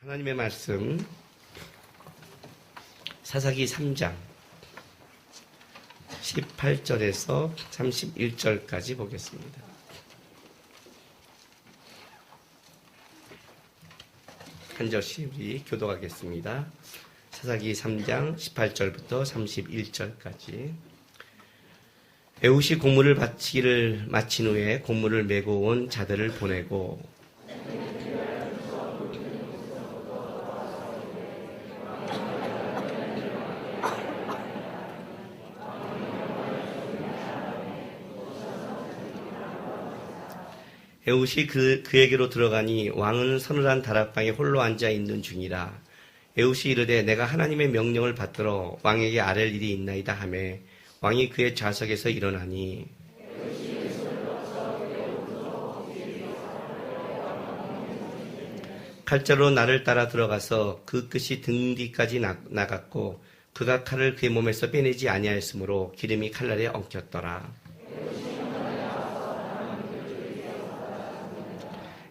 하나님의 말씀 사사기 3장 18절에서 31절까지 보겠습니다. 한 절씩 우리 교독하겠습니다. 사사기 3장 18절부터 31절까지. 에훗이 공문을 바치기를 마친 후에 공문을 메고 온 자들을 보내고 에훗이 그에게로 들어가니 왕은 서늘한 다락방에 홀로 앉아 있는 중이라. 에훗이 이르되 내가 하나님의 명령을 받들어 왕에게 아랠 일이 있나이다 하매 왕이 그의 좌석에서 일어나니 칼자로 나를 따라 들어가서 그 끝이 등 뒤까지 나갔고 그가 칼을 그의 몸에서 빼내지 아니하였으므로 기름이 칼날에 엉켰더라.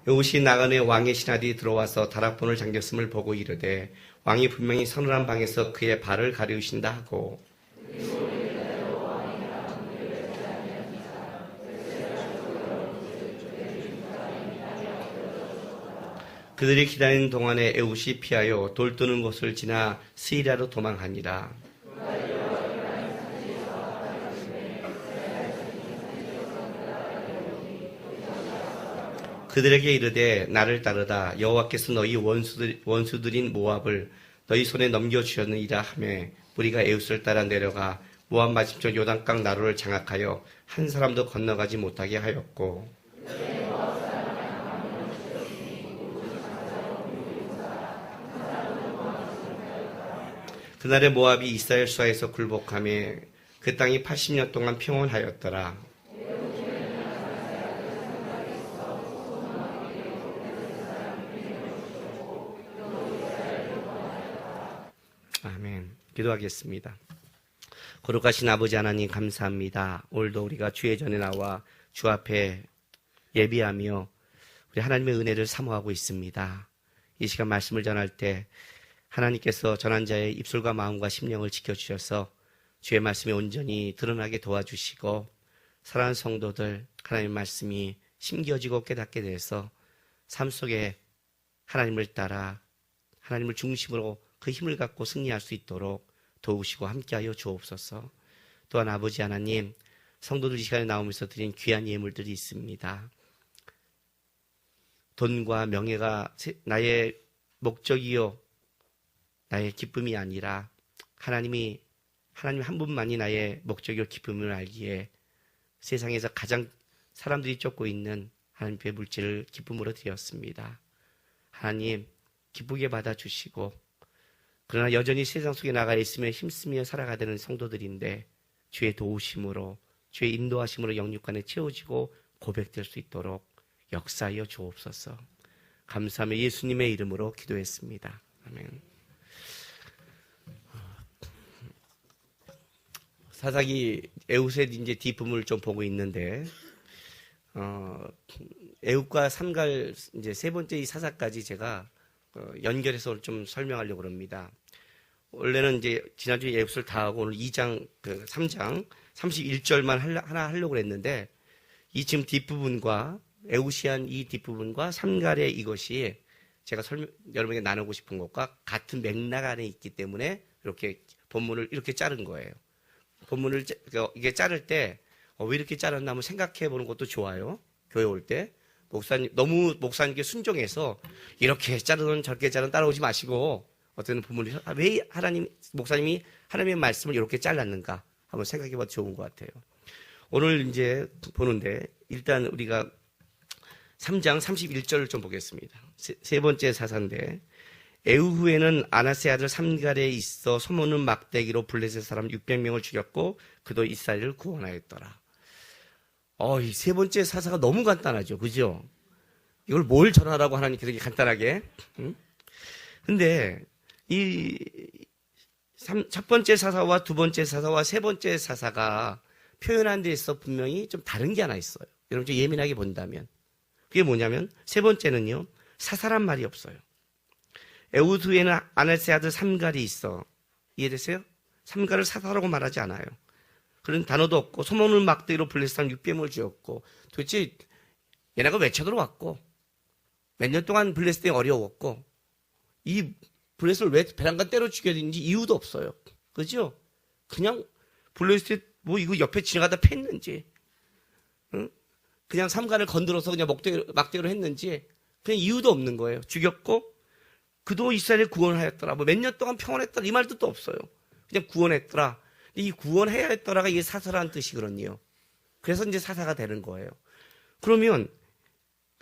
에훗이 나그네 왕의 신하들이 들어와서 다락문을 잠겼음을 보고 이르되 왕이 분명히 서늘한 방에서 그의 발을 가리우신다 하고 그들이 기다리는 동안에 에훗이 피하여 돌 뜨는 곳을 지나 스이라로 도망하니라. 그들에게 이르되 나를 따르다 여호와께서 너희 원수들인 모압을 너희 손에 넘겨주셨느니라 하며 우리가 에훗을 따라 내려가 모압 맞은편 요단강 나루를 장악하여 한 사람도 건너가지 못하게 하였고 그날에 모압이 이스라엘 수하에서 굴복하며 그 땅이 80년 동안 평온하였더라. 아멘. 기도하겠습니다. 거룩하신 아버지 하나님 감사합니다. 오늘도 우리가 주의 전에 나와 주 앞에 예비하며 우리 하나님의 은혜를 사모하고 있습니다. 이 시간 말씀을 전할 때 하나님께서 전한 자의 입술과 마음과 심령을 지켜주셔서 주의 말씀이 온전히 드러나게 도와주시고 사랑하는 성도들 하나님의 말씀이 심겨지고 깨닫게 돼서 삶 속에 하나님을 따라 하나님을 중심으로 그 힘을 갖고 승리할 수 있도록 도우시고 함께하여 주옵소서. 또한 아버지 하나님, 성도들 이 시간에 나오면서 드린 귀한 예물들이 있습니다. 돈과 명예가 나의 목적이요 나의 기쁨이 아니라 하나님 한 분만이 나의 목적이요 기쁨을 알기에 세상에서 가장 사람들이 쫓고 있는 하나님의 물질을 기쁨으로 드렸습니다. 하나님 기쁘게 받아주시고 그러나 여전히 세상 속에 나가 있으며 힘쓰며 살아가는 성도들인데 주의 도우심으로 주의 인도하심으로 영육간에 채워지고 고백될 수 있도록 역사하여 주옵소서. 감사하며 예수님의 이름으로 기도했습니다. 아멘. 사사기 에훗의 이제 뒷부분을 좀 보고 있는데 에훗과 삼갈 이제 세 번째 이 사사까지 제가 연결해서 좀 설명하려고 합니다. 원래는 이제 지난주에 에훗을 다 하고 오늘 2장, 3장 31절만 하나 하려고 했는데 이 지금 뒷부분과 에훗이 한 이 뒷부분과 삼갈의 이것이 제가 여러분에게 나누고 싶은 것과 같은 맥락 안에 있기 때문에 이렇게 본문을 이렇게 자른 거예요. 본문을 이게 자를 때 왜 이렇게 자랐나 한번 생각해 보는 것도 좋아요. 교회 올 때. 너무 목사님께 순종해서 이렇게 자르든 저렇게 자르든 따라오지 마시고 어떤 부분이 왜 목사님이 하나님의 말씀을 이렇게 잘랐는가 한번 생각해 봐도 좋은 것 같아요. 오늘 이제 보는데 일단 우리가 3장 31절을 좀 보겠습니다. 세 번째 사사인데 에후후에는 아나세 아들 삼갈에 있어 소문은 막대기로 블레셋 사람 600명을 죽였고 그도 이스라엘을 구원하였더라. 이 세 번째 사사가 너무 간단하죠. 그죠? 이걸 뭘 전하라고 하나님께서 이렇게 간단하게. 근데 이 첫 번째 사사와 두 번째 사사와 세 번째 사사가 표현한 데 있어 분명히 좀 다른 게 하나 있어요. 여러분 좀 예민하게 본다면. 그게 뭐냐면 세 번째는요. 사사란 말이 없어요. 에우스에는 아날세 아들 삼갈이 있어. 이해되세요? 삼갈을 사사라고 말하지 않아요. 그런 단어도 없고 소문을 막대기로 블레셋 600명을 죽였고 도대체 얘네가 왜 쳐들어왔고 몇 년 동안 블레셋이 어려웠고 이 블레셋을 왜 배란간 때려 죽여야 되는지 이유도 없어요. 그죠? 그냥 블레셋 뭐 이거 옆에 지나가다 팼는지 응? 그냥 삼간을 건드려서 그냥 막대기로 했는지 그냥 이유도 없는 거예요. 죽였고 그도 이스라엘을 구원하였더라. 뭐 몇 년 동안 평안했더라. 이 말도 또 없어요. 그냥 구원했더라. 이 구원해야 했더라가 이게 사사라는 뜻이거든요. 그래서 이제 사사가 되는 거예요. 그러면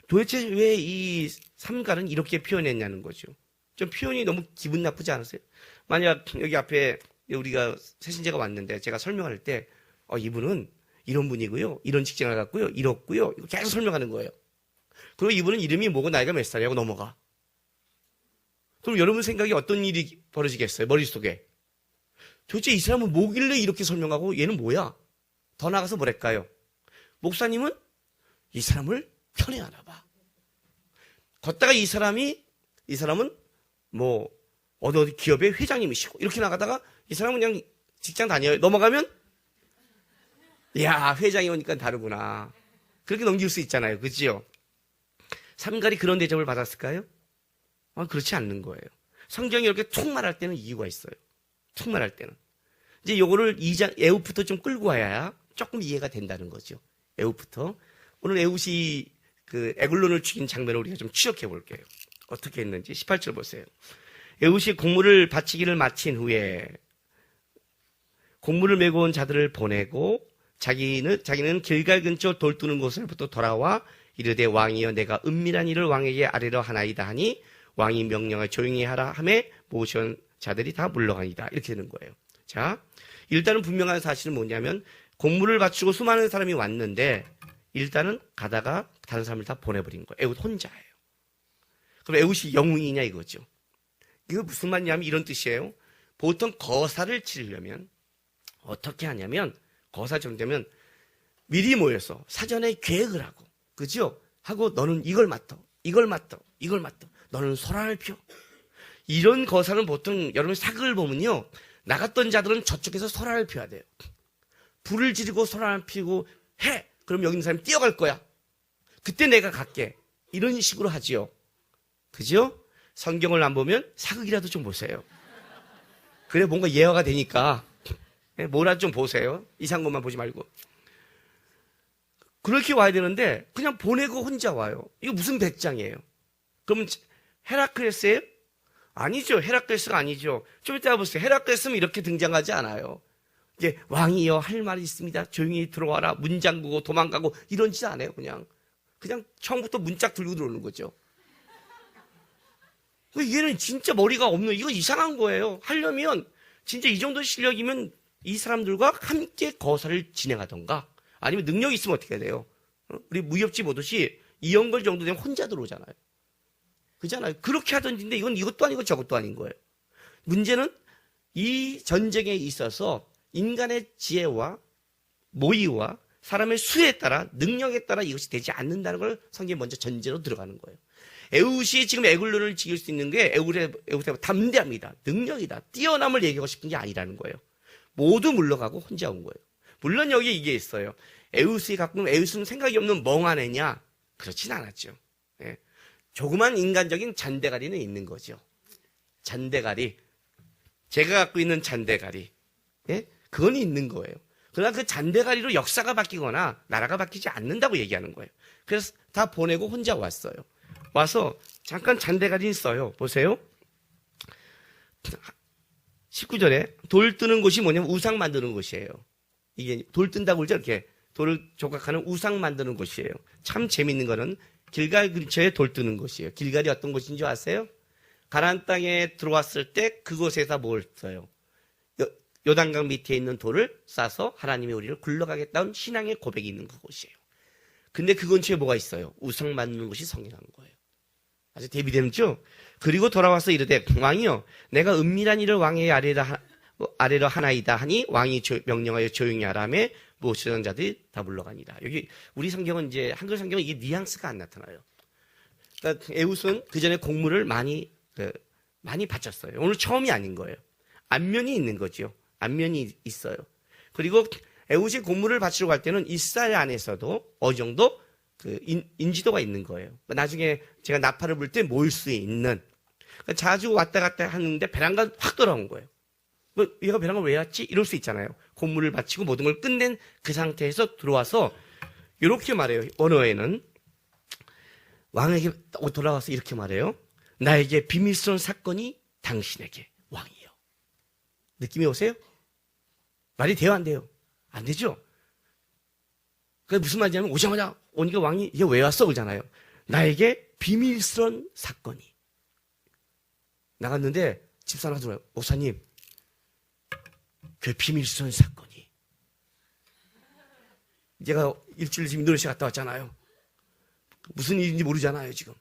도대체 왜 이 삼갈은 이렇게 표현했냐는 거죠. 좀 표현이 너무 기분 나쁘지 않으세요? 만약 여기 앞에 우리가 새신자가 왔는데 제가 설명할 때 이분은 이런 분이고요. 이런 직장을 갖고요. 이렇고요. 이거 계속 설명하는 거예요. 그리고 이분은 이름이 뭐고 나이가 몇 살이라고 넘어가. 그럼 여러분 생각에 어떤 일이 벌어지겠어요? 머릿속에. 도대체 이 사람은 뭐길래 이렇게 설명하고 얘는 뭐야? 더 나가서 뭐랄까요? 목사님은 이 사람을 편애하나 봐. 걷다가 이 사람은 뭐 어디 기업의 회장님이시고 이렇게 나가다가 이 사람은 그냥 직장 다녀요. 넘어가면 야 회장이 오니까 다르구나. 그렇게 넘길 수 있잖아요. 그렇죠? 삼갈이 그런 대접을 받았을까요? 그렇지 않는 거예요. 성경이 이렇게 툭 말할 때는 이유가 있어요. 툭 말할 때는. 이제 요거를 2장 에웃부터 좀 끌고 와야 조금 이해가 된다는 거죠. 에웃부터. 오늘 에웃이 그 에글론을 죽인 장면을 우리가 좀 추적해 볼게요. 어떻게 했는지 18절 보세요. 에웃이 곡물을 바치기를 마친 후에 곡물을 메고 온 자들을 보내고 자기는 길갈 근처 돌 뜨는 곳으로부터 돌아와 이르되 왕이여 내가 은밀한 일을 왕에게 아뢰려 하나이다 하니 왕이 명령하여 조용히 하라 하매 모셔온 자들이 다 물러가니라. 이렇게 되는 거예요. 자, 일단은 분명한 사실은 뭐냐면 곡물을 바치고 수많은 사람이 왔는데 일단은 가다가 다른 사람을 다 보내버린 거예요. 에웃 혼자예요. 그럼 에웃이 영웅이냐 이거죠. 이거 무슨 말이냐면 이런 뜻이에요. 보통 거사를 치르려면 어떻게 하냐면 거사처럼 되면 미리 모여서 사전에 계획을 하고 그죠? 하고 너는 이걸 맡아 이걸 맡아 이걸 맡아 너는 소란을 피워. 이런 거사는 보통 여러분 사극을 보면요. 나갔던 자들은 저쪽에서 소란을 피워야 돼요. 불을 지르고 소란을 피우고 해. 그럼 여기 있는 사람이 뛰어갈 거야. 그때 내가 갈게. 이런 식으로 하지요. 그죠? 성경을 안 보면 사극이라도 좀 보세요. 그래 뭔가 예화가 되니까 뭐라도 좀 보세요. 이상한 것만 보지 말고. 그렇게 와야 되는데 그냥 보내고 혼자 와요. 이거 무슨 배짱이에요? 그러면 헤라클레스예요? 아니죠. 헤라클레스가 아니죠. 좀 이따 보세요. 헤라클레스는 이렇게 등장하지 않아요. 이제 왕이여 할 말이 있습니다. 조용히 들어와라. 문 잠그고 도망가고 이런 짓 안 해요. 그냥 처음부터 문짝 들고 들어오는 거죠. 얘는 진짜 머리가 없는 이거 이상한 거예요. 하려면 진짜 이 정도 실력이면 이 사람들과 함께 거사를 진행하던가 아니면 능력이 있으면 어떻게 해야 돼요? 우리 무협지 보듯이 이연걸 정도 되면 혼자 들어오잖아요. 그잖아요. 그렇게 하던지인데 이건 이것도 아니고 저것도 아닌 거예요. 문제는 이 전쟁에 있어서 인간의 지혜와 모의와 사람의 수에 따라 능력에 따라 이것이 되지 않는다는 걸 성경에 먼저 전제로 들어가는 거예요. 에웃이 지금 에글론을 지킬 수 있는 게 에웃의 담대합니다. 능력이다. 뛰어남을 얘기하고 싶은 게 아니라는 거예요. 모두 물러가고 혼자 온 거예요. 물론 여기 이게 있어요. 에웃이 가끔 에웃은 생각이 없는 멍한 애냐? 그렇진 않았죠. 예. 조그만 인간적인 잔대가리는 있는 거죠. 잔대가리. 제가 갖고 있는 잔대가리. 예? 그건 있는 거예요. 그러나 그 잔대가리로 역사가 바뀌거나 나라가 바뀌지 않는다고 얘기하는 거예요. 그래서 다 보내고 혼자 왔어요. 와서 잠깐 잔대가리 써요. 보세요. 19절에 돌 뜨는 곳이 뭐냐면 우상 만드는 곳이에요. 이게 돌 뜬다고 그러죠. 이렇게 돌을 조각하는 우상 만드는 곳이에요. 참 재밌는 거는 길갈 근처에 돌 뜨는 곳이에요. 길갈이 어떤 곳인지 아세요? 가나안 땅에 들어왔을 때 그곳에서 뭘 써요? 요단강 밑에 있는 돌을 싸서 하나님이 우리를 굴러가겠다는 신앙의 고백이 있는 그곳이에요. 근데 그 근처에 뭐가 있어요? 우상 만드는 곳이 성행한 거예요. 아주 대비되죠? 그리고 돌아와서 이르되 왕이여 내가 은밀한 일을 왕에게 아뢰려 하나이다 하니 왕이 명령하여 조용히 하라며 모시던 자들이 다 물러가니라. 여기 우리 성경은 이제 한글 성경은 이게 뉘앙스가 안 나타나요. 그러니까 에웃은 그 전에 곡물을 많이 많이 바쳤어요. 오늘 처음이 아닌 거예요. 안면이 있는 거죠. 안면이 있어요. 그리고 에훗이 고물을 바치러 갈 때는 이스라엘 안에서도 어느 정도 그 인지도가 있는 거예요. 나중에 제가 나팔을 불 때 모일 수 있는, 그러니까 자주 왔다 갔다 하는데 배란간 확 돌아온 거예요. 얘가 배란간 왜 왔지? 이럴 수 있잖아요. 고물을 바치고 모든 걸 끝낸 그 상태에서 들어와서 이렇게 말해요. 언어에는 왕에게 돌아와서 이렇게 말해요. 나에게 비밀스러운 사건이 당신에게 왕이요. 느낌이 오세요? 말이 돼요, 안 돼요? 안 되죠? 그게 무슨 말이냐면 오자마자 오니까 왕이 얘 왜 왔어? 그러잖아요. 나에게 비밀스러운 사건이. 나갔는데 집사람 하더라고요. 목사님, 그 비밀스러운 사건이. 제가 일주일 지금 인도네시아 갔다 왔잖아요. 무슨 일인지 모르잖아요, 지금.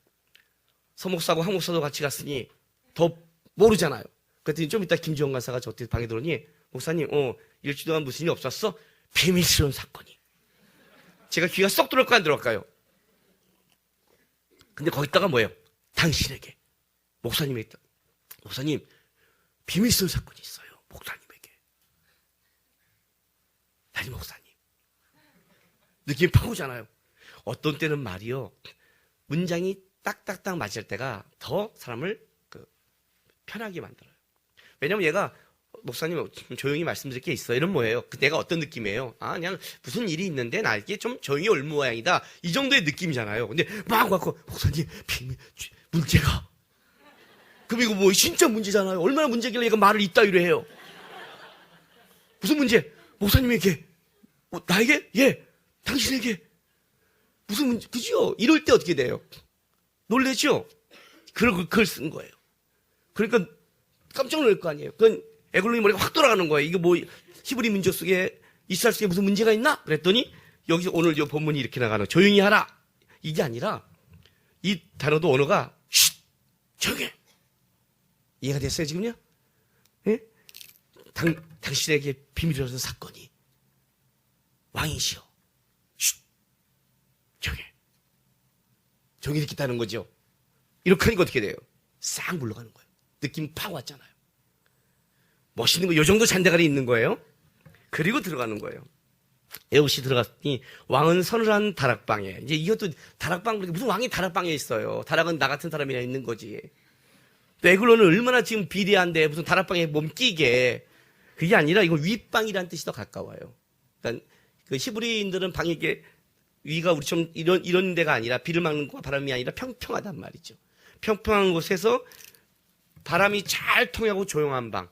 서목사고 황목사도 같이 갔으니 더 모르잖아요. 그랬더니 좀 이따 김지원 간사가 저 방에 들어오니, 목사님, 일주일 동안 무슨 일이 없었어? 비밀스러운 사건이. 제가 귀가 쏙 들어올까 안 들어올까요? 근데 거기다가 뭐예요? 당신에게. 목사님에게. 목사님, 비밀스러운 사건이 있어요. 목사님에게. 담임 목사님. 느낌이 팍 오잖아요. 어떤 때는 말이요. 문장이 딱딱딱 맞을 때가 더 사람을 편하게 만들어요. 왜냐면 얘가 목사님 조용히 말씀드릴 게 있어. 이런 뭐예요? 내가 어떤 느낌이에요? 그냥 무슨 일이 있는데 나에게 좀 조용히 올 모양이다. 이 정도의 느낌이잖아요. 근데 막 와서 목사님 문제가. 그럼 이거 뭐 진짜 문제잖아요. 얼마나 문제길래 얘가 말을 이따위로 해요. 무슨 문제? 목사님에게. 나에게? 예. 당신에게. 무슨 문제? 그죠? 이럴 때 어떻게 돼요? 놀래죠? 그걸 쓴 거예요. 그러니까 깜짝 놀랄 거 아니에요. 그건 에글론이 머리가 확 돌아가는 거예요. 이게 뭐 히브리 민족 속에 이스라엘 속에 무슨 문제가 있나? 그랬더니 여기서 오늘 이 본문이 이렇게 나가는 조용히 하라. 이게 아니라 이 단어도 언어가 조용히 해. 이해가 됐어요 지금요? 예? 당신에게 비밀이라는 사건이 왕이시여. 조용히 해. 조용히 있겠다는 거죠. 이렇게 하니까 어떻게 돼요? 싹 물러가는 거예요. 느낌 팍 왔잖아요. 멋있는 거, 요 정도 잔대가리 있는 거예요. 그리고 들어가는 거예요. 에훗이 들어갔더니 왕은 서늘한 다락방에. 이제 이것도 다락방, 무슨 왕이 다락방에 있어요. 다락은 나 같은 사람이나 있는 거지. 또 에글론은 얼마나 지금 비대한데 무슨 다락방에 몸 끼게. 그게 아니라 이건 윗방이라는 뜻이 더 가까워요. 그러니까 그 히브리인들은 방이 이게 위가 우리처럼 이런 데가 아니라 비를 막는 곳과 바람이 아니라 평평하단 말이죠. 평평한 곳에서 바람이 잘 통하고 조용한 방.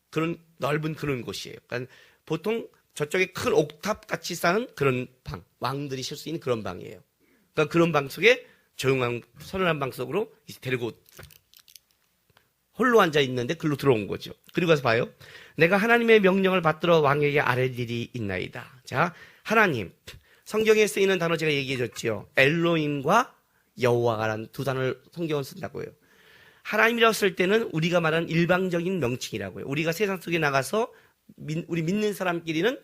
그런 넓은 그런 곳이에요. 그러니까 보통 저쪽에 큰 옥탑 같이 쌓은 그런 방, 왕들이 쉴 수 있는 그런 방이에요. 그러니까 그런 방 속에 조용한 서늘한 방 속으로 데리고 홀로 앉아 있는데 글로 들어온 거죠. 그리고 가서 봐요. 내가 하나님의 명령을 받들어 왕에게 아랠 일이 있나이다. 자, 하나님. 성경에 쓰이는 단어 제가 얘기해 줬죠. 엘로힘과 여호와라는 두 단어를 성경은 쓴다고요. 하나님이라고 쓸 때는 우리가 말하는 일방적인 명칭이라고요. 우리가 세상 속에 나가서 우리 믿는 사람끼리는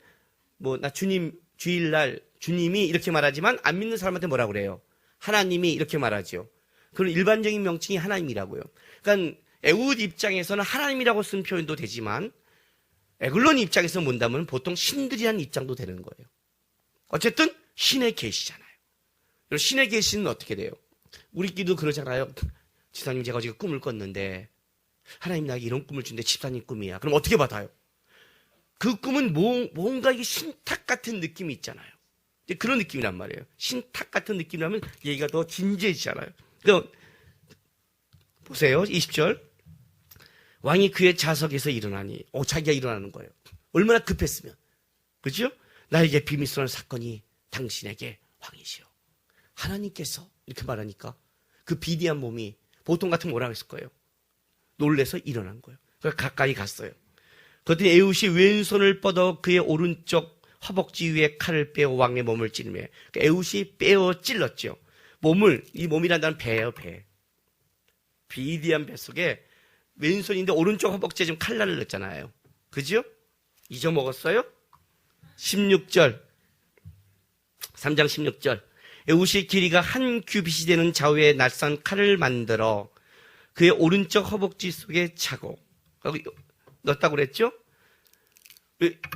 나 주님 주일날 주님이 이렇게 말하지만 안 믿는 사람한테 뭐라고 그래요? 하나님이 이렇게 말하죠. 그런 일반적인 명칭이 하나님이라고요. 그러니까 에훗 입장에서는 하나님이라고 쓴 표현도 되지만 에글론 입장에서 본다면 보통 신들이라는 입장도 되는 거예요. 어쨌든 신의 계시잖아요. 신의 계시는 어떻게 돼요? 우리끼리도 그러잖아요. 집사님 제가 어제 꿈을 꿨는데 하나님 나에게 이런 꿈을 준대 집사님 꿈이야. 그럼 어떻게 받아요? 그 꿈은 뭔가 이게 신탁 같은 느낌이 있잖아요. 그런 느낌이란 말이에요. 신탁 같은 느낌이라면 얘기가 더 진지해지잖아요. 보세요. 20절. 왕이 그의 자석에서 일어나니 자기가 일어나는 거예요. 얼마나 급했으면. 그렇죠? 나에게 비밀스러운 사건이 당신에게 왕이시여. 하나님께서 이렇게 말하니까 그 비대한 몸이 보통 같으면 뭐라고 했을 거예요? 놀래서 일어난 거예요. 그래서 가까이 갔어요. 그랬더니 에훗이 왼손을 뻗어 그의 오른쪽 허벅지 위에 칼을 빼어 왕의 몸을 찌르며 에훗이 빼어 찔렀죠. 이 몸이란 단어는 배예요, 배. 비대한 배 속에 왼손인데 오른쪽 허벅지에 좀 칼날을 넣었잖아요. 그죠? 잊어먹었어요? 16절. 3장 16절. 에훗이 길이가 한 규빗이 되는 좌우에 낯선 칼을 만들어 그의 오른쪽 허벅지 속에 차고 넣었다고 그랬죠?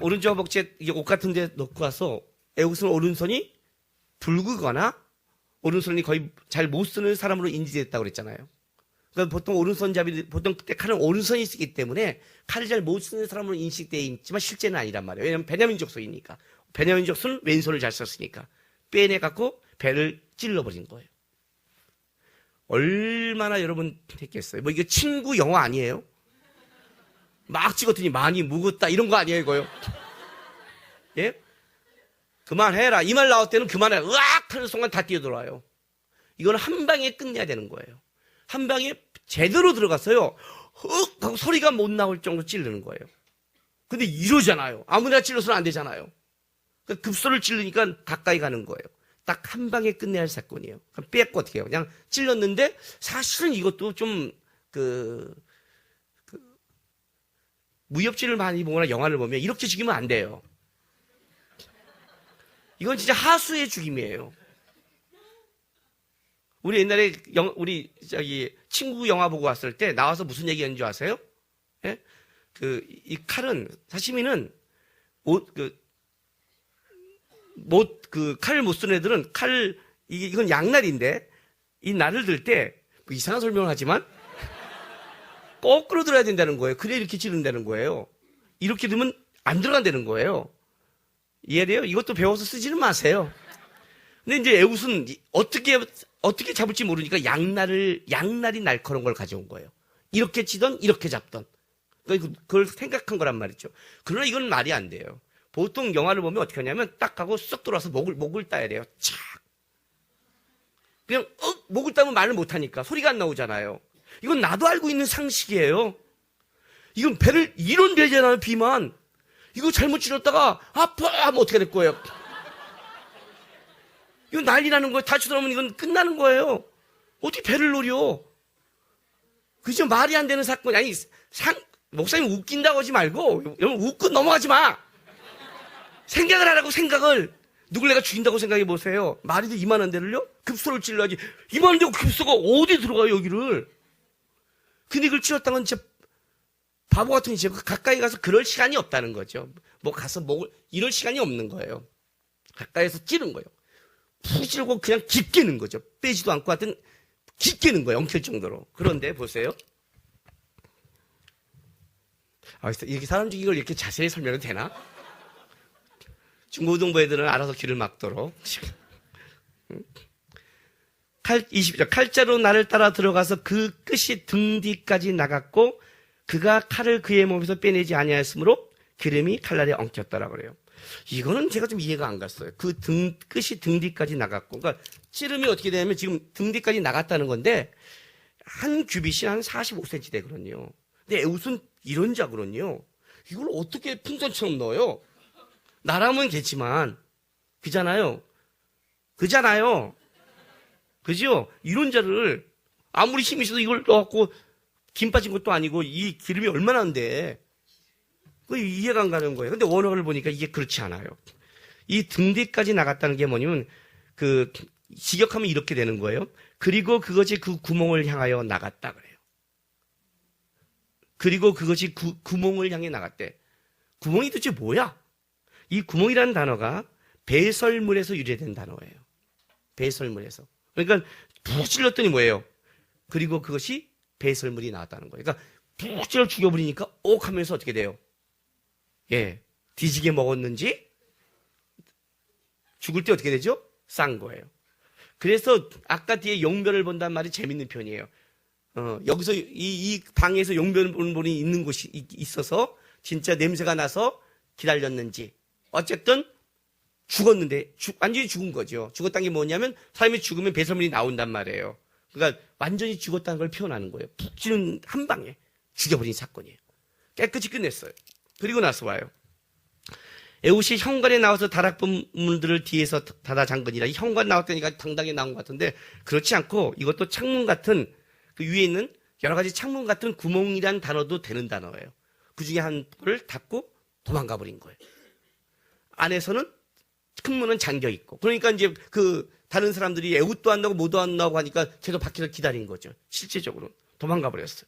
오른쪽 허벅지에 옷 같은 데 넣고 와서 에웃은 오른손이 붉거나 오른손이 거의 잘 못 쓰는 사람으로 인지됐다고 그랬잖아요. 그러니까 보통 오른손잡이, 보통 그때 칼은 오른손이 쓰기 때문에 칼을 잘 못 쓰는 사람으로 인식되어 있지만 실제는 아니란 말이에요. 왜냐하면 베냐민 족속이니까. 베냐민 족속은 왼손을 잘 썼으니까. 빼내갖고 배를 찔러버린 거예요. 얼마나 여러분 했겠어요? 뭐 이게 친구 영화 아니에요? 막 찍었더니 많이 묵었다 이런 거 아니에요 이거요? 예? 그만해라 이 말 나올 때는 그만해 으악 하는 순간 다 뛰어들어와요. 이거는 한 방에 끝내야 되는 거예요. 한 방에 제대로 들어갔어요. 흑 하고 소리가 못 나올 정도로 찌르는 거예요. 근데 이러잖아요. 아무나 찔러서는 안 되잖아요. 그러니까 급소를 찌르니까 가까이 가는 거예요. 딱 한 방에 끝내야 할 사건이에요. 그럼 뺏고 어떻게 해요? 그냥 찔렀는데 사실은 이것도 좀 무협지를 많이 보거나 영화를 보면 이렇게 죽이면 안 돼요. 이건 진짜 하수의 죽임이에요. 우리 옛날에 우리 친구 영화 보고 왔을 때 나와서 무슨 얘기하는 줄 아세요? 예? 이 칼은 사시미는 칼을 못 쓰는 애들은 이건 양날인데 이 날을 들 때 뭐 이상한 설명을 하지만 거꾸로 들어야 된다는 거예요. 그래 이렇게 찌른다는 거예요. 이렇게 들면 안 들어간다는 거예요. 이해돼요? 이것도 배워서 쓰지는 마세요. 근데 이제 에웃은 어떻게 잡을지 모르니까 양날이 날카로운 걸 가져온 거예요. 이렇게 치던 이렇게 잡던. 그걸 생각한 거란 말이죠. 그러나 이건 말이 안 돼요. 보통 영화를 보면 어떻게 하냐면 딱 하고 쏙 들어와서 목을 따야 돼요. 착. 그냥 목을 따면 말을 못 하니까 소리가 안 나오잖아요. 이건 나도 알고 있는 상식이에요. 이건 배를 이런 되잖아요. 비만. 이거 잘못 찔렀다가 아파 하면 어떻게 될 거예요? 이건 난리 나는 거예요. 다치 들어오면 이건 끝나는 거예요. 어떻게 배를 노려? 그죠? 말이 안 되는 사건이 아니 목사님 웃긴다고 하지 말고 여러분 웃고 넘어가지 마. 생각을 하라고 생각을. 누굴 내가 죽인다고 생각해 보세요. 말이도 이만한 데를요? 급소를 찔러야지. 이만한 데고 급소가 어디 들어가요 여기를. 근데 이걸 찔렀다는 건 진짜 바보 같은 짓이에요. 가까이 가서 그럴 시간이 없다는 거죠. 뭐 가서 이럴 시간이 없는 거예요. 가까이서 찌른 거예요. 푹 찌르고 그냥 깊게 넣은 거죠. 빼지도 않고 하여튼 깊게 넣은 거예요. 엉킬 정도로. 그런데 보세요. 이렇게 사람 죽이는 걸 이렇게 자세히 설명해도 되나? 중고등부 애들은 알아서 길을 막도록. 20절. 칼자루 나를 따라 들어가서 그 끝이 등 뒤까지 나갔고 그가 칼을 그의 몸에서 빼내지 아니하였으므로 기름이 칼날에 엉켰더라 그래요. 이거는 제가 좀 이해가 안 갔어요. 끝이 등 뒤까지 나갔고, 그러니까 찌름이 어떻게 되냐면 지금 등 뒤까지 나갔다는 건데 한 규빗이 한 45cm 되거든요. 근데 에웃은 이런 자거든요. 이걸 어떻게 풍선처럼 넣어요? 나라면 겠지만 그잖아요. 그죠? 이런 자를 아무리 힘이 있어도 이걸 넣어갖고 김 빠진 것도 아니고 이 기름이 얼마나 한데 이해가 안 가는 거예요. 근데 원어를 보니까 이게 그렇지 않아요. 이 등 뒤까지 나갔다는 게 뭐냐면 직역하면 이렇게 되는 거예요. 그리고 그것이 그 구멍을 향하여 나갔다 그래요. 그리고 그것이 구멍을 향해 나갔대. 구멍이 도대체 뭐야? 이 구멍이라는 단어가 배설물에서 유래된 단어예요. 배설물에서. 그러니까 푹 찔렀더니 뭐예요? 그리고 그것이 배설물이 나왔다는 거예요. 그러니까 푹 찔러 죽여버리니까 옥 하면서 어떻게 돼요? 예, 뒤지게 먹었는지 죽을 때 어떻게 되죠? 싼 거예요. 그래서 아까 뒤에 용변을 본다는 말이 재밌는 편이에요. 여기서 이 방에서 용변을 보는 분이 있는 곳이 있어서 진짜 냄새가 나서 기다렸는지 어쨌든 죽었는데 완전히 죽은 거죠. 죽었다는 게 뭐냐면 사람이 죽으면 배설물이 나온단 말이에요. 그러니까 완전히 죽었다는 걸 표현하는 거예요. 푹 찌는 한 방에 죽여버린 사건이에요. 깨끗이 끝냈어요. 그리고 나서 와요. 에웃이 현관에 나와서 다락문들을 뒤에서 닫아 잠그니라. 이 현관 나왔다니까 당당히 나온 것 같은데 그렇지 않고 이것도 창문 같은 그 위에 있는 여러 가지 창문 같은 구멍이란 단어도 되는 단어예요. 그 중에 한 뿔을 닫고 도망가 버린 거예요. 안에서는 큰 문은 잠겨 있고. 그러니까 이제 다른 사람들이 에웃도 안 나고 뭐도 안 나고 하니까 계속 밖에서 기다린 거죠. 실제적으로. 도망가 버렸어요.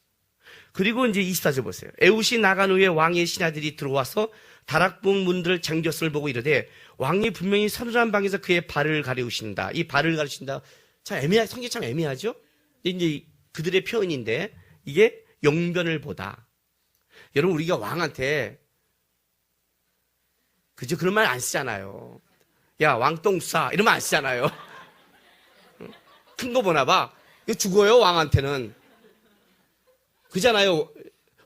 그리고 이제 24절 보세요. 에웃이 나간 후에 왕의 신하들이 들어와서 다락방 문들을 잠겼음을 보고 이르되 왕이 분명히 서늘한 방에서 그의 발을 가리우신다. 이 발을 가리우신다. 참 성경 참 애매하죠? 이제 그들의 표현인데 이게 용변을 보다. 여러분 우리가 왕한테 그죠? 그런 말 안 쓰잖아요. 야 왕똥 싸 이러면 안 쓰잖아요. 큰 거 보나 봐. 이거 죽어요 왕한테는. 그잖아요.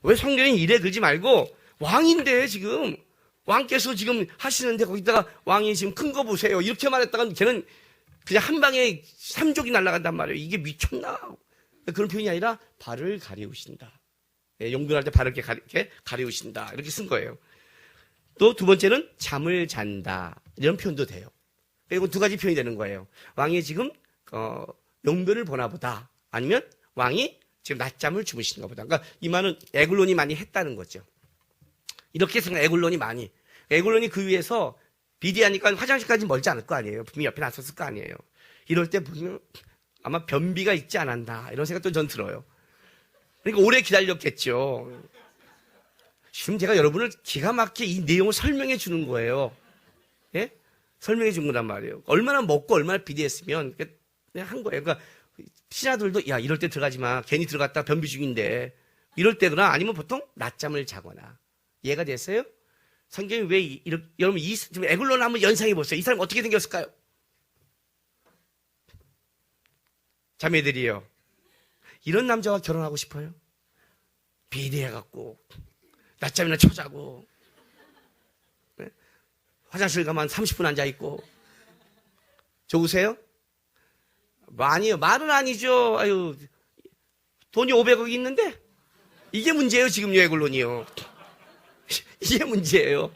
왜 성경이 이래 그러지 말고 왕인데 지금 왕께서 지금 하시는데 거기다가 왕이 지금 큰 거 보세요 이렇게 말했다가 걔는 그냥 한 방에 3족이 날아간단 말이에요. 이게 미쳤나? 그런 표현이 아니라 발을 가리우신다. 용변할 때 발을 이렇게 가리우신다 이렇게 쓴 거예요. 또 두 번째는 잠을 잔다 이런 표현도 돼요. 그리고 두 가지 표현이 되는 거예요. 왕이 지금 용변을 보나 보다 아니면 왕이 지금 낮잠을 주무시는가 보다. 그러니까 이 말은 에글론이 많이 했다는 거죠. 이렇게 생각 에글론이 많이. 에글론이 그 위에서 비대하니까 화장실까지 멀지 않을 거 아니에요. 분명히 옆에 놨었을 거 아니에요. 이럴 때 보면 아마 변비가 있지 않았나 이런 생각도 전 들어요. 그러니까 오래 기다렸겠죠. 지금 제가 여러분을 기가 막히게 이 내용을 설명해 주는 거예요. 예? 설명해 준 거란 말이에요. 얼마나 먹고 얼마나 비대했으면 그냥 한 거예요. 그러니까 신하들도 야 이럴 때 들어가지 마. 괜히 들어갔다 변비 중인데 이럴 때거나 아니면 보통 낮잠을 자거나. 이해가 됐어요? 성경이 왜 이렇게 여러분 지금 에글론을 한번 연상해 보세요. 이 사람 어떻게 생겼을까요? 자매들이요. 이런 남자와 결혼하고 싶어요? 비대해갖고 낮잠이나 쳐자고 네? 화장실 가면 30분 앉아있고 좋으세요? 아니요. 말은 아니죠. 아유, 돈이 500억이 있는데 이게 문제예요. 지금요 에글론이요. 이게 문제예요.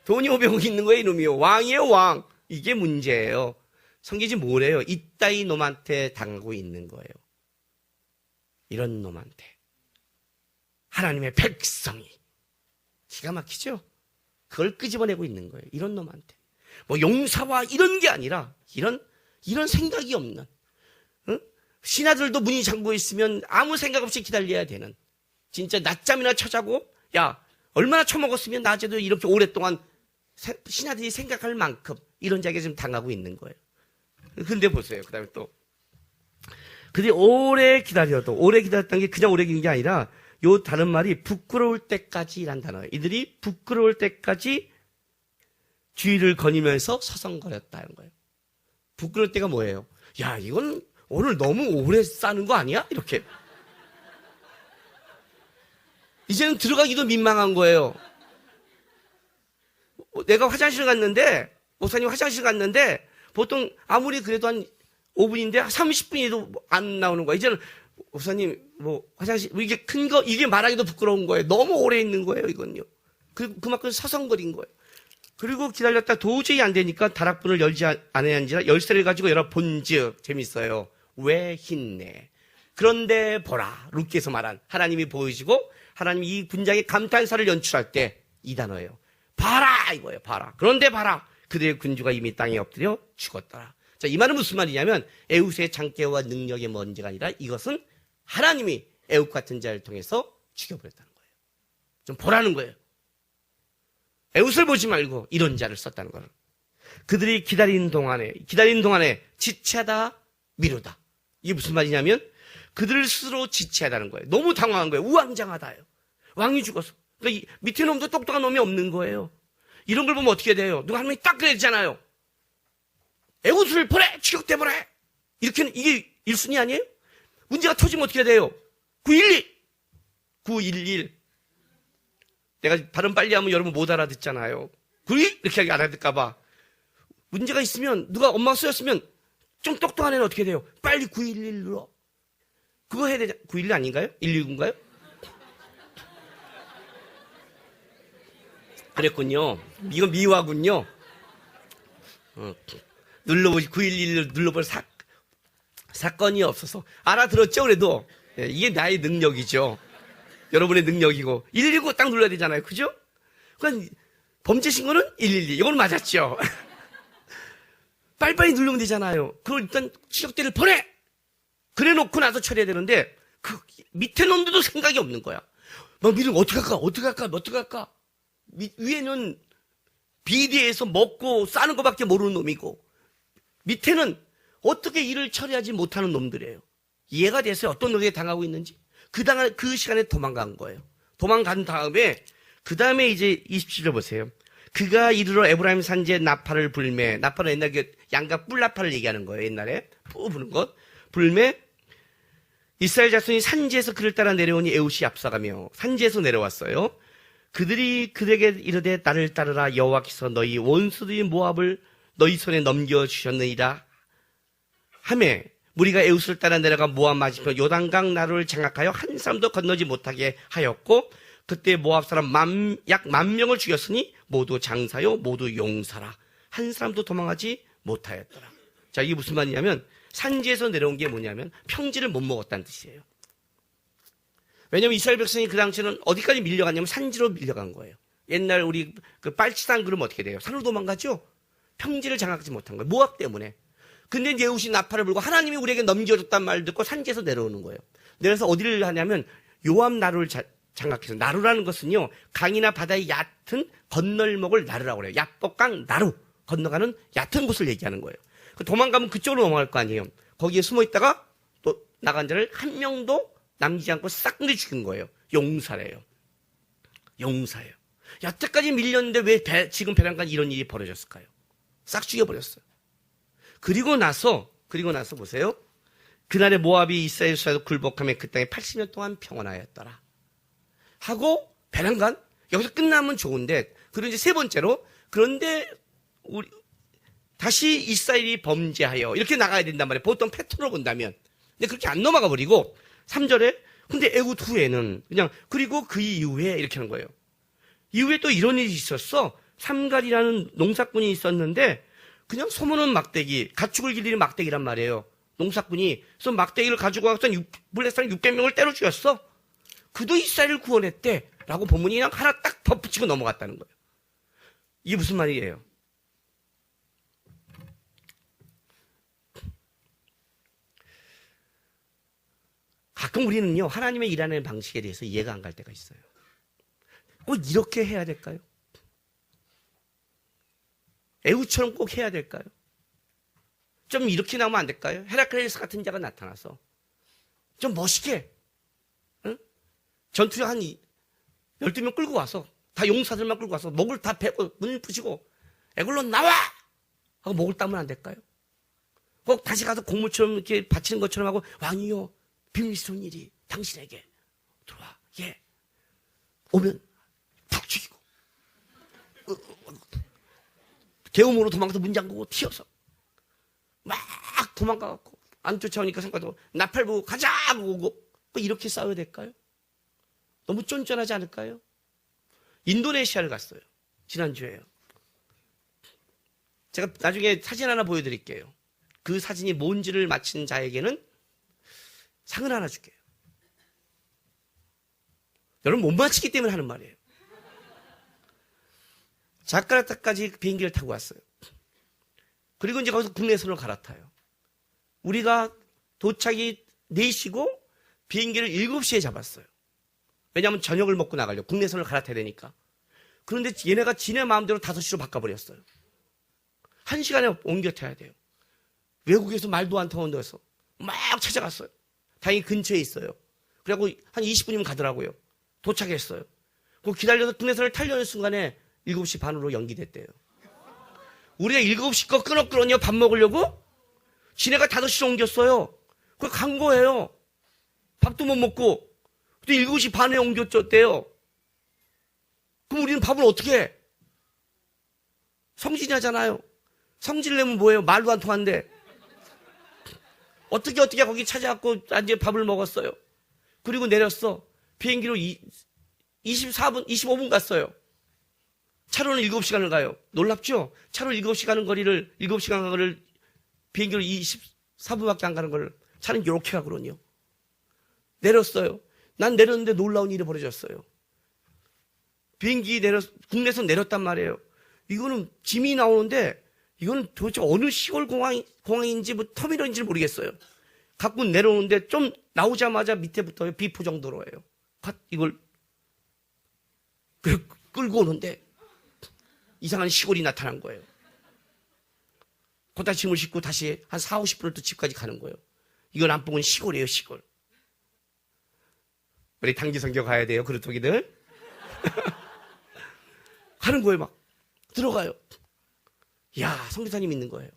돈이 500억 있는 거예요 이놈이요. 왕이에요 왕. 이게 문제예요. 성경이 뭐래요? 이따위 놈한테 당하고 있는 거예요. 이런 놈한테. 하나님의 백성이. 기가 막히죠? 그걸 끄집어내고 있는 거예요. 이런 놈한테. 뭐 용사와 이런 게 아니라 이런 생각이 없는. 응? 신하들도 문이 잠고 있으면 아무 생각 없이 기다려야 되는. 진짜 낮잠이나 쳐자고 야 얼마나 처먹었으면 낮에도 이렇게 오랫동안 신하들이 생각할 만큼 이런 자기가 지금 당하고 있는 거예요. 근데 보세요. 그 다음에 또 그들이 오래 기다렸던 게 그냥 오래 기다린 게 아니라 요 다른 말이 부끄러울 때까지란 단어예요. 이들이 부끄러울 때까지 주의를 거니면서 서성거렸다는 거예요. 부끄러울 때가 뭐예요? 야 이건 오늘 너무 오래 싸는 거 아니야? 이렇게 이제는 들어가기도 민망한 거예요. 내가 화장실 갔는데 목사님 화장실 갔는데 보통 아무리 그래도 한 5분인데 30분이도 안 나오는 거야. 이제는 목사님 뭐 화장실 이게 큰 거 이게 말하기도 부끄러운 거예요. 너무 오래 있는 거예요. 이건요. 그만큼 서성거린 거예요. 그리고 기다렸다 도저히 안 되니까 다락문을 열지 않았는지라 열쇠를 가지고 열어 본즉 재밌어요. 왜 힘내? 그런데 보라 룻기에서 말한 하나님이 보여지고 하나님이 이 분장의 감탄사를 연출할 때 이 단어예요. 봐라 이거예요. 봐라. 그런데 봐라 그들의 군주가 이미 땅에 엎드려 죽었더라. 자, 이 말은 무슨 말이냐면 에웃의 장대와 능력의 문제가 아니라 이것은 하나님이 에웃 같은 자를 통해서 죽여버렸다는 거예요. 좀 보라는 거예요. 에웃을 보지 말고 이런 자를 썼다는 거예요. 그들이 기다리는 동안에 지체하다 미루다. 이게 무슨 말이냐면 그들 스스로 지체하다는 거예요. 너무 당황한 거예요. 우왕좌왕하다요. 왕이 죽었어. 그러니까 밑에 놈도 똑똑한 놈이 없는 거예요. 이런 걸 보면 어떻게 돼요? 누가 한 명이 딱 그랬잖아요. 에웃을 보내! 추격돼보내! 이렇게는 이게 1순위 아니에요? 문제가 터지면 어떻게 돼요? 911. 내가 발음 빨리 하면 여러분 못 알아듣잖아요. 911? 이렇게 알아듣을까봐. 문제가 있으면 누가 엄마가 쓰였으면 좀 똑똑한 애는 어떻게 돼요? 빨리 911로. 그거 해야 되잖아요. 911 아닌가요? 119인가요? 그랬군요. 이건 미화군요. 눌러보지 911을 눌러볼 사건이 없어서 알아들었죠. 그래도 이게 나의 능력이죠. 여러분의 능력이고 119 딱 눌러야 되잖아요. 그죠? 그러니까 범죄 신고는 112. 이건 맞았죠. 빨리빨리 누르면 되잖아요. 그걸 일단 추적대를 보내. 그래 놓고 나서 처리해야 되는데 그 밑에 놈들도 생각이 없는 거야. 막 미루면 어떻게 할까? 위에는 비대해서 먹고 싸는 것밖에 모르는 놈이고, 밑에는 어떻게 일을 처리하지 못하는 놈들이에요. 이해가 됐어요? 어떤 놈에게 당하고 있는지? 그 시간에 도망간 거예요. 도망간 다음에, 그 다음에 이제 27절 보세요. 그가 이르러 에브라임 산지에 나팔을 불매. 나팔은 옛날 양각 뿔나팔을 얘기하는 거예요. 옛날에 부는 것. 불매. 이스라엘 자손이 산지에서 그를 따라 내려오니 에웃이 앞서가며, 산지에서 내려왔어요. 그들이 그에게 이르되 나를 따르라. 여호와께서 너희 원수들인 모압을 너희 손에 넘겨주셨느니라 하매, 무리가 에웃을 따라 내려가 모압 맞은편 요단강 나루를 장악하여 한 사람도 건너지 못하게 하였고, 그때 모압 사람 약 10,000명을 죽였으니 모두 장사요 모두 용사라. 한 사람도 도망하지 못하였더라. 자, 이게 무슨 말이냐면, 산지에서 내려온 게 뭐냐면 평지를 못 먹었다는 뜻이에요. 왜냐면 이스라엘 백성이 그 당시에는 어디까지 밀려갔냐면 산지로 밀려간 거예요. 옛날 우리 그 빨치산 그러면 어떻게 돼요? 산으로 도망가죠? 평지를 장악하지 못한 거예요. 모압 때문에. 근데 이제 에웃이 나팔을 불고 하나님이 우리에게 넘겨줬단 말을 듣고 산지에서 내려오는 거예요. 내려서 어디를 하냐면 요압 나루를 장악해서, 나루라는 것은요, 강이나 바다의 얕은 건널목을 나루라고 그래요. 야복강 나루, 건너가는 얕은 곳을 얘기하는 거예요. 도망가면 그쪽으로 넘어갈 거 아니에요. 거기에 숨어 있다가 또 나간 자를 한 명도 남기지 않고 싹 끌어 죽인 거예요. 용사래요. 용사예요. 여태까지 밀렸는데 왜 지금 배란간 이런 일이 벌어졌을까요? 싹 죽여버렸어요. 그리고 나서 보세요. 그날에 모압이 이스라엘 수하여 굴복하며 그 땅에 80년 동안 평안하였더라. 하고 배란간 여기서 끝나면 좋은데, 그리고 이제 세 번째로, 그런데 다시 이스라엘이 범죄하여 이렇게 나가야 된단 말이에요. 보통 패턴으로 본다면. 근데 그렇게 안 넘어가 버리고 3절에 근데 에훗 후에는 그냥, 그리고 그 이후에 이렇게 하는 거예요. 이후에 또 이런 일이 있었어. 삼갈이라는 농사꾼이 있었는데 그냥 소모는 막대기, 가축을 기르는 막대기란 말이에요. 농사꾼이. 그래서 막대기를 가지고 와서 블레셋 사람 600명을 때려 죽였어. 그도 이스라엘을 구원했대 라고 본문이 그냥 하나 딱 덧붙이고 넘어갔다는 거예요. 이게 무슨 말이에요? 가끔 우리는요, 하나님의 일하는 방식에 대해서 이해가 안 갈 때가 있어요. 꼭 이렇게 해야 될까요? 에훗처럼 꼭 해야 될까요? 좀 이렇게 나오면 안 될까요? 헤라클레스 같은 자가 나타나서 좀 멋있게, 응? 전투에 한 12명 끌고 와서, 다 용사들만 끌고 와서 목을 다 베고 문을 부시고 에굴론 나와! 하고 목을 따면 안 될까요? 꼭 다시 가서 공물처럼 이렇게 바치는 것처럼 하고, 왕이요, 비밀스러운 일이 당신에게 들어와. 예. 오면 푹 죽이고, 개우모로 도망가서 문 잠그고 튀어서 막 도망가갖고 안 쫓아오니까 생각도 나팔 보고 가자 하고 오고, 이렇게 싸워야 될까요? 너무 쫀쫀하지 않을까요? 인도네시아를 갔어요. 지난주에요. 제가 나중에 사진 하나 보여드릴게요. 그 사진이 뭔지를 맞힌 자에게는 상을 하나 줄게요. 여러분 못 맞히기 때문에 하는 말이에요. 자카르타까지 비행기를 타고 왔어요. 그리고 이제 거기서 국내선으로 갈아타요. 우리가 도착이 4시고 비행기를 7시에 잡았어요. 왜냐하면 저녁을 먹고 나가려고 국내선을 갈아타야 되니까. 그런데 얘네가 지네 마음대로 5시로 바꿔버렸어요. 1시간에 옮겨 타야 돼요. 외국에서 말도 안 통하는 데서 막 찾아갔어요. 다행히 근처에 있어요. 그래갖고 한 20분이면 가더라고요. 도착했어요. 그 기다려서 국내선을 타려는 순간에 7시 반으로 연기됐대요. 우리가 7시 거 끊었거든요. 밥 먹으려고. 지네가 5시로 옮겼어요. 그걸 간 거예요. 밥도 못 먹고. 근데 7시 반에 옮겼대요. 그럼 우리는 밥을 어떻게 해? 성질하잖아요. 성질 내면 뭐예요? 말도 안 통하는데. 어떻게 거기 찾아갖고 이제 밥을 먹었어요. 그리고 내렸어. 비행기로 25분 갔어요. 차로는 7시간을 가요. 놀랍죠? 차로 7시 가는 거리를, 7시간 가는 거리를 비행기로 24분밖에 안 가는 걸 차는 이렇게 가거든요. 내렸어요. 난 내렸는데 놀라운 일이 벌어졌어요. 비행기 국내에서 내렸단 말이에요. 이거는 짐이 나오는데, 이거는 도대체 어느 시골 공항인지 뭐 터미널인지 모르겠어요. 갖고 내려오는데 좀 나오자마자 밑에부터 비포 정도로예요. 이걸 끌고 오는데 이상한 시골이 나타난 거예요. 거기다 짐을 싣고 다시 한 4, 50분을 또 집까지 가는 거예요. 이건 안 보면 시골이에요, 시골. 우리 단기 선교 가야 돼요, 그릇토기들. 가는 거예요, 막. 들어가요. 야, 선교사님 있는 거예요.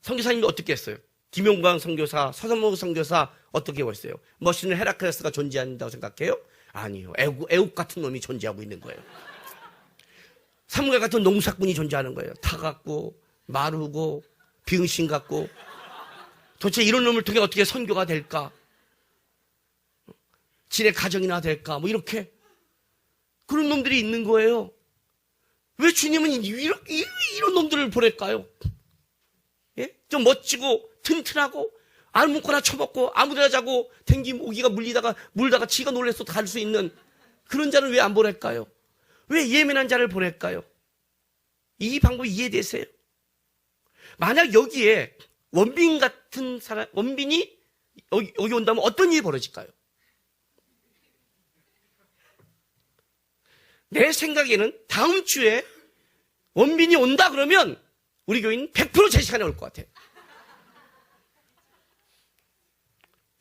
선교사님도 어떻게 했어요? 김용광 선교사, 서선모 선교사 어떻게 했어요? 멋있는 헤라클레스가 존재한다고 생각해요? 아니요. 애국 같은 놈이 존재하고 있는 거예요. 사무엘 같은 농사꾼이 존재하는 거예요. 타갖고 마르고 비응신 같고 도대체 이런 놈을 통해 어떻게 선교가 될까? 지네 가정이나 될까? 뭐 이렇게 그런 놈들이 있는 거예요. 왜 주님은 이런 놈들을 보낼까요? 예? 좀 멋지고 튼튼하고 알묻거나 처먹고 아무데나 자고 댕기 모기가 물다가 지가 놀래서 갈 수 있는 그런 자를 왜 안 보낼까요? 왜 예민한 자를 보낼까요? 이 방법이 이해되세요? 만약 여기에 원빈 같은 사람, 원빈이 여기 온다면 어떤 일이 벌어질까요? 내 생각에는 다음 주에 원빈이 온다 그러면 우리 교인은 100% 제 시간에 올 것 같아요.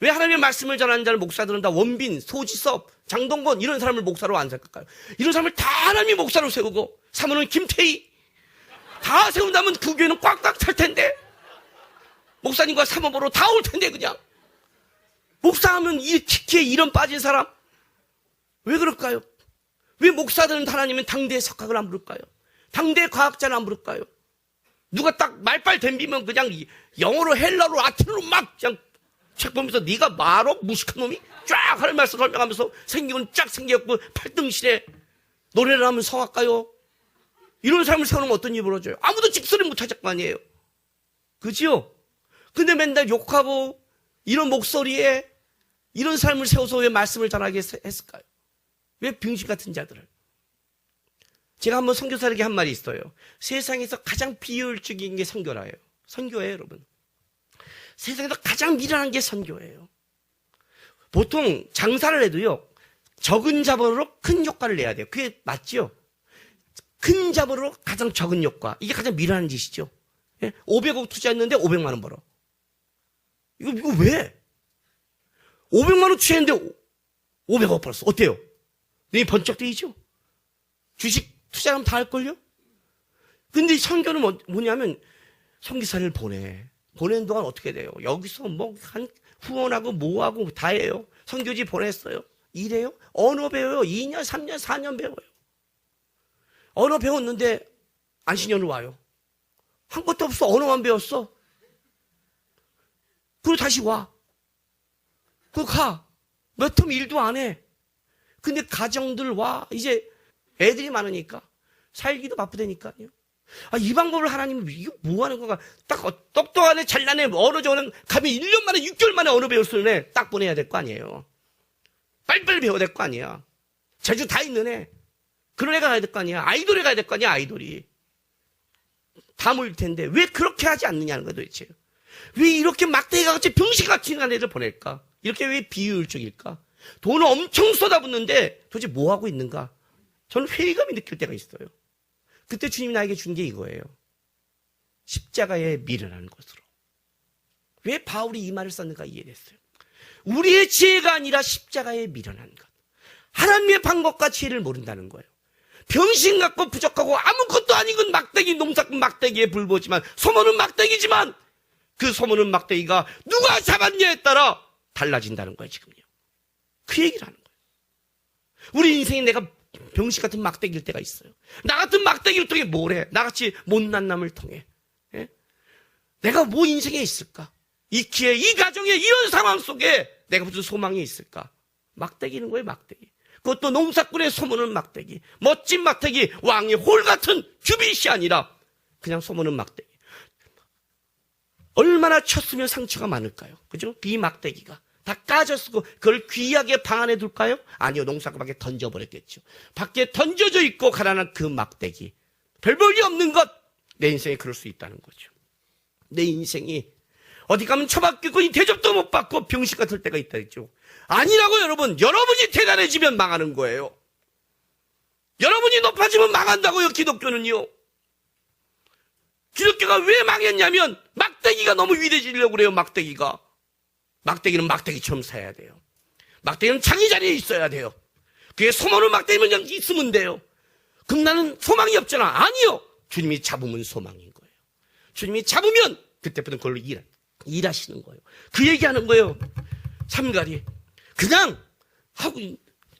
왜 하나님의 말씀을 전하는 자를 목사들은 다 원빈, 소지섭, 장동건 이런 사람을 목사로 안 세울까요? 이런 사람을 다 하나님이 목사로 세우고 사모는 김태희 다 세운다면 그 교회는 꽉꽉 찰 텐데 목사님과 사모보로 다 올 텐데 그냥 목사하면 이 특히에 이런 빠진 사람 왜 그럴까요? 왜 목사들은 하나님은 당대의 석학을 안 부를까요? 당대의 과학자는 안 부를까요? 누가 딱 말빨 댐비면 그냥 영어로 헬라로 라틴어로 막 그냥 책 보면서 네가 말어? 무식한 놈이 쫙 하는 말씀 설명하면서 생기고는 쫙 생겼고 팔등실에 노래를 하면 성악가요? 이런 사람을 세우면 어떤 일이 벌어져요? 아무도 직설을 못하실 거 아니에요. 그지요? 근데 맨날 욕하고 이런 목소리에 이런 삶을 세워서 왜 말씀을 전하게 했을까요? 왜 병신 같은 자들을? 제가 한번 선교사에게 한 말이 있어요. 세상에서 가장 비효율적인 게 선교라예요. 선교예요, 여러분. 세상에서 가장 미련한 게 선교예요. 보통 장사를 해도요, 적은 자본으로 큰 효과를 내야 돼요. 그게 맞죠? 큰 자본으로 가장 적은 효과. 이게 가장 미련한 짓이죠. 500억 투자했는데 500만 원 벌어. 이거 왜? 500만 원 투자했는데 500억 벌었어. 어때요? 눈이 번쩍 뜨이죠? 주식 투자하면 다 할걸요? 근데 선교는 뭐냐면 선교사를 보내는 동안 어떻게 돼요? 여기서 후원하고 뭐하고 다 해요. 선교지 보냈어요. 이래요? 언어 배워요. 2년, 3년, 4년 배워요. 언어 배웠는데 안신년으로 와요. 한 것도 없어. 언어만 배웠어. 그리고 다시 와. 그거 가. 몇 텀 일도 안 해. 근데 가정들 와. 이제 애들이 많으니까. 살기도 바쁘다니까요. 이 방법을 하나님은 이거 뭐 하는 건가? 딱 똑똑하네, 잘나네, 언어 좋은 가면 1년 만에, 6개월 만에 언어 배울 수 있는 애 딱 보내야 될 거 아니에요. 빨리빨리 배워야 될 거 아니야. 제주 다 있는 애. 그런 애가 가야 될 거 아니야. 아이돌에 가야 될 거 아니야, 아이돌이. 다 모일 텐데 왜 그렇게 하지 않느냐는 거야 도대체. 왜 이렇게 막대기가 같이 병신같이 한 애를 보낼까? 이렇게 왜 비효율적일까? 돈을 엄청 쏟아붓는데 도대체 뭐 하고 있는가? 저는 회의감이 느낄 때가 있어요. 그때 주님이 나에게 준 게 이거예요. 십자가에 미련한 것으로. 왜 바울이 이 말을 썼는가 이해됐어요. 우리의 지혜가 아니라 십자가에 미련한 것. 하나님의 방법과 지혜를 모른다는 거예요. 병신 같고 부족하고 아무것도 아닌 건 막대기, 농사꾼 막대기에 불보지만 소모는 막대기지만 그 소모는 막대기가 누가 잡았냐에 따라 달라진다는 거예요, 지금요. 그 얘기를 하는 거예요. 우리 인생에 내가 병신 같은 막대기일 때가 있어요. 나 같은 막대기를 통해 뭘 해? 나같이 못난 남을 통해. 예? 내가 뭐 인생에 있을까? 이 기회, 이 가정에 이런 상황 속에 내가 무슨 소망이 있을까? 막대기는 거예요, 막대기. 그것도 농사꾼의 소모는 막대기. 멋진 막대기, 왕의 홀 같은 규빗이 아니라 그냥 소모는 막대기. 얼마나 쳤으면 상처가 많을까요? 그죠? 비막대기가. 다 까졌고 그걸 귀하게 방 안에 둘까요? 아니요, 농사꾼 밖에 던져버렸겠죠. 밖에 던져져 있고 가난한 그 막대기. 별 볼이 없는 것. 내 인생에 그럴 수 있다는 거죠. 내 인생이 어디 가면 처박히고 대접도 못 받고 병식 같을 때가 있다 했죠. 아니라고 여러분. 여러분이 대단해지면 망하는 거예요. 여러분이 높아지면 망한다고요. 기독교는요. 기독교가 왜 망했냐면 막대기가 너무 위대해지려고 그래요. 막대기가. 막대기는 막대기처럼 사야 돼요. 막대기는 자기 자리에 있어야 돼요. 그게 소망을 막대기면 그냥 있으면 돼요. 그럼 나는 소망이 없잖아. 아니요. 주님이 잡으면 소망인 거예요. 주님이 잡으면 그때부터 그걸로 일하시는 거예요. 그 얘기하는 거예요. 삼가리. 그냥 하고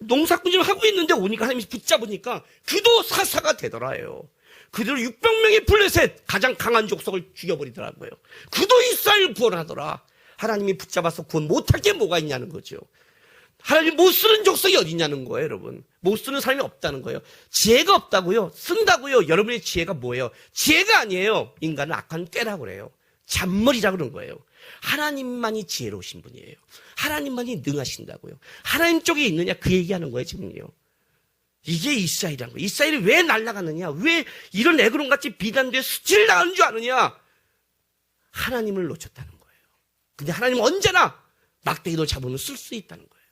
농사꾼질 하고 있는데 오니까 하나님이 붙잡으니까 그도 사사가 되더라요. 그대로 600명의 블레셋 가장 강한 족속을 죽여버리더라고요. 그도 이스라엘 구원하더라. 하나님이 붙잡아서 구원 못할 게 뭐가 있냐는 거죠. 하나님 못 쓰는 족속이 어디 있냐는 거예요, 여러분. 못 쓰는 사람이 없다는 거예요. 지혜가 없다고요. 쓴다고요. 여러분의 지혜가 뭐예요? 지혜가 아니에요. 인간은 악한 꾀라고 그래요. 잔머리라고 그런 거예요. 하나님만이 지혜로우신 분이에요. 하나님만이 능하신다고요. 하나님 쪽에 있느냐 그 얘기하는 거예요, 지금요. 이게 이스라엘이라는 거예요. 이스라엘이 왜 날아가느냐? 왜 이런 에그론같이 비단되어 수치를 당하는 줄 아느냐? 하나님을 놓쳤다는 거예요. 근데 하나님은 언제나 막대기도 잡으면 쓸 수 있다는 거예요.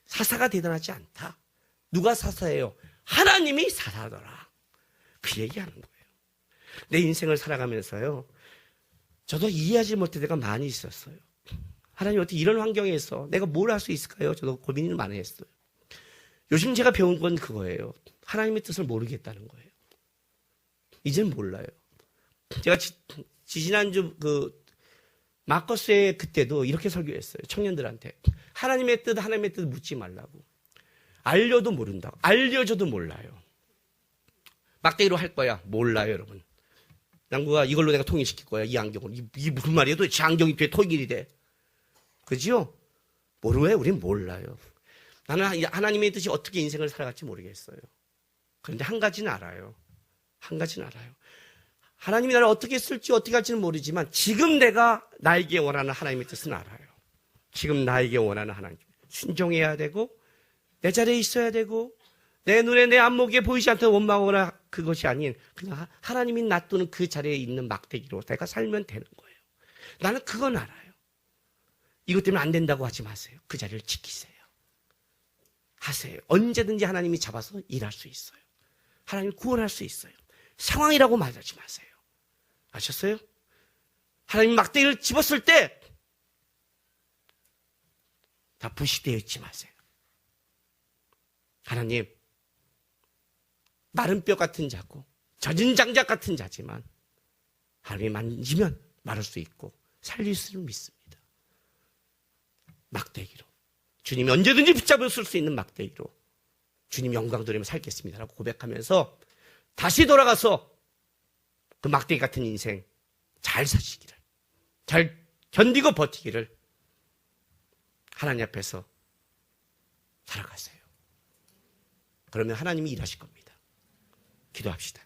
사사가 대단하지 않다. 누가 사사예요? 하나님이 사사더라. 그 얘기하는 거예요. 내 인생을 살아가면서요. 저도 이해하지 못할 때가 많이 있었어요. 하나님 어떻게 이런 환경에서 내가 뭘 할 수 있을까요? 저도 고민을 많이 했어요. 요즘 제가 배운 건 그거예요. 하나님의 뜻을 모르겠다는 거예요. 이제는 몰라요. 제가 지난주 마커스의 그때도 이렇게 설교했어요. 청년들한테. 하나님의 뜻 묻지 말라고. 알려도 모른다고. 알려줘도 몰라요. 막대기로 할 거야. 몰라요, 여러분. 남구가 이걸로 내가 통일시킬 거야. 이 안경을. 이게 무슨 말이에요? 도대체 안경이 돼 통일이 돼. 그죠? 모르요. 우린 몰라요. 나는 하나님의 뜻이 어떻게 인생을 살아갈지 모르겠어요. 그런데 한 가지는 알아요. 한 가지는 알아요. 하나님이 나를 어떻게 쓸지 어떻게 할지는 모르지만 지금 내가 나에게 원하는 하나님의 뜻은 알아요. 지금 나에게 원하는 하나님. 순종해야 되고 내 자리에 있어야 되고 내 눈에 내 안목에 보이지 않던 원망하거나 그것이 아닌 그냥 하나님이 놔두는 그 자리에 있는 막대기로 내가 살면 되는 거예요. 나는 그건 알아요. 이것 때문에 안 된다고 하지 마세요. 그 자리를 지키세요. 하세요. 언제든지 하나님이 잡아서 일할 수 있어요. 하나님이 구원할 수 있어요. 상황이라고 말하지 마세요. 아셨어요? 하나님 막대기를 집었을 때 다 부시되어 있지 마세요. 하나님 마른 뼈 같은 자고 젖은 장작 같은 자지만 하나님이 만지면 마를 수 있고 살릴 수를 믿습니다. 막대기로 주님이 언제든지 붙잡았을 수 있는 막대기로 주님 영광 돌리며 살겠습니다라고 고백하면서 다시 돌아가서 그 막대기 같은 인생 잘 사시기를, 잘 견디고 버티기를 하나님 앞에서 살아가세요. 그러면 하나님이 일하실 겁니다. 기도합시다.